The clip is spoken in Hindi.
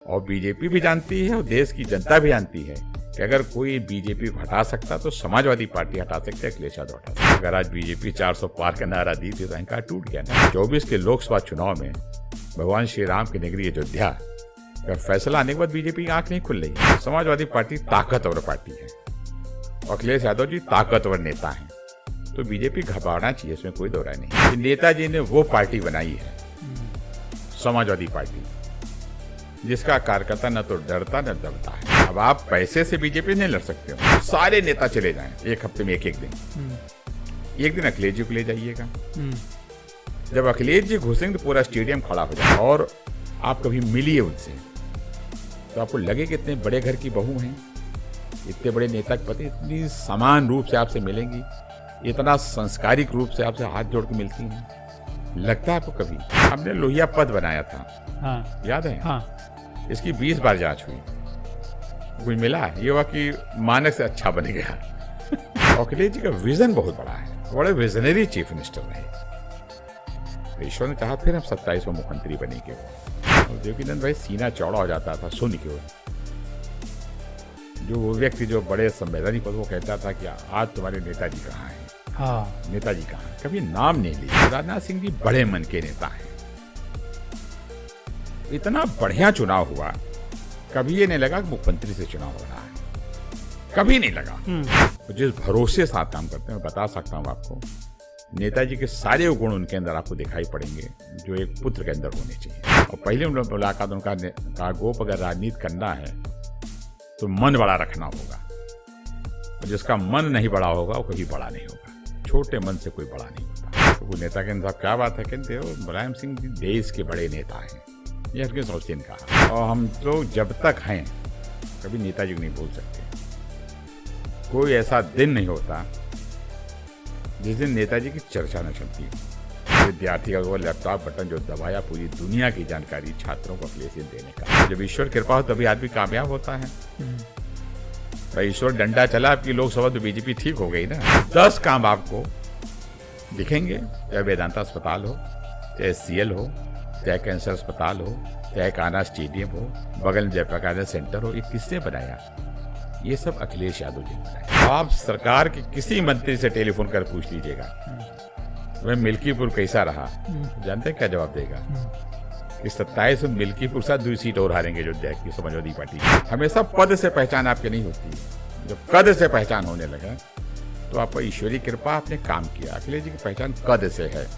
और बीजेपी भी जानती है और देश की जनता भी जानती है कि अगर कोई बीजेपी को हटा सकता तो समाजवादी पार्टी हटा सकते, अखिलेश यादव हटा सकते। अगर आज बीजेपी 400 पार का नारा दी थी तो अहंकार टूट गया ना। 24 के लोकसभा चुनाव में भगवान श्री राम की नगरी अयोध्या अगर फैसला आने के बाद बीजेपी की आंख नहीं खुल रही। समाजवादी पार्टी ताकतवर पार्टी है और अखिलेश यादव जी ताकतवर नेता हैं, तो बीजेपी घबराना चाहिए, इसमें कोई दो राय नहीं। नेताजी ने वो पार्टी बनाई है, समाजवादी पार्टी, जिसका कार्यकर्ता न तो डरता न दबता है। अब आप पैसे से बीजेपी नहीं लड़ सकते हो। सारे नेता चले जाएं एक हफ्ते में, एक दिन अखिलेश जी को ले जाइएगा। जब अखिलेश जी घुसेंगे तो पूरा स्टेडियम खड़ा हो जाए। और आप कभी मिलिए उनसे तो आपको लगे कि इतने बड़े घर की बहू हैं, इतने बड़े नेता के पति इतनी समान रूप से आपसे मिलेंगी, इतना संस्कारिक रूप से आपसे हाथ जोड़ के मिलती हैं। लगता है आपको कभी? हमने लोहिया पद बनाया था, हाँ, याद है? हाँ। इसकी 20 बार जांच हुई, कुछ मिला है? ये हुआ कि मानक से अच्छा बन गया। अखिलेश जी का विजन बहुत बड़ा है, बड़े विजनरी चीफ मिनिस्टर रहे। ईश्वर ने चाहा फिर हम 27वां मुख्यमंत्री बनेंगे। देवकीनंद भाई सीना चौड़ा हो जाता था सुन के। जो वो व्यक्ति जो बड़े संवैधानिक पद, वो कहता था कि आज तुम्हारे नेताजी कहाँ हैं? हाँ, नेताजी कहाँ हैं? कभी नाम नहीं लिया। राजनाथ सिंह जी बड़े मन के नेता हैं। इतना बढ़िया चुनाव हुआ, कभी ये नहीं लगा कि मुख्यमंत्री से चुनाव हो रहा है, कभी नहीं लगा। तो जिस भरोसे से आप काम करते हैं, मैं बता सकता हूँ आपको, नेताजी के सारे गुण उनके अंदर आपको दिखाई पड़ेंगे जो एक पुत्र के अंदर होने चाहिए। और पहले मुलाकात उनका कहा, गोप अगर राजनीति करना है तो मन बड़ा रखना होगा, और जिसका मन नहीं बड़ा होगा वो कभी बड़ा नहीं होगा। छोटे मन से कोई बड़ा नहीं होता। तो वो नेता के अंदर क्या बात है, कहते हो मुलायम सिंह जी देश के बड़े नेता हैं, ये हर सोचते ने कहा। और हम तो जब तक हैं कभी नेताजी को नहीं भूल सकते। कोई ऐसा दिन नहीं होता जिस दिन नेताजी की चर्चा न चलती। विद्यार्थी का वो लैपटॉप बटन जो दबाया, पूरी दुनिया की जानकारी छात्रों को अखिलेश जी देने का। जब ईश्वर कृपा हो तभी आदमी कामयाब होता है। भाई ईश्वर डंडा चला, आपकी लोकसभा तो बीजेपी ठीक हो गई ना। 10 काम आपको दिखेंगे, चाहे वेदांता अस्पताल हो, चाहे सीएल हो, चाहे कैंसर अस्पताल हो, चाहे कान्हा स्टेडियम हो, बगल में जयप्रकाश सेंटर हो। ये किसने बनाया? ये सब अखिलेश यादव जी ने बनाया। आप सरकार के किसी मंत्री से टेलीफोन कर पूछ लीजिएगा वह मिल्कीपुर कैसा रहा, जानते हैं क्या जवाब देगा? कि 27 मिल्कीपुर साथ 2 सीट और हारेंगे जो की समाजवादी पार्टी। हमेशा पद से पहचान आपकी नहीं होती। जब कद से पहचान होने लगा तो आपको ईश्वरीय कृपा, आपने काम किया। अखिलेश जी की पहचान कद से है।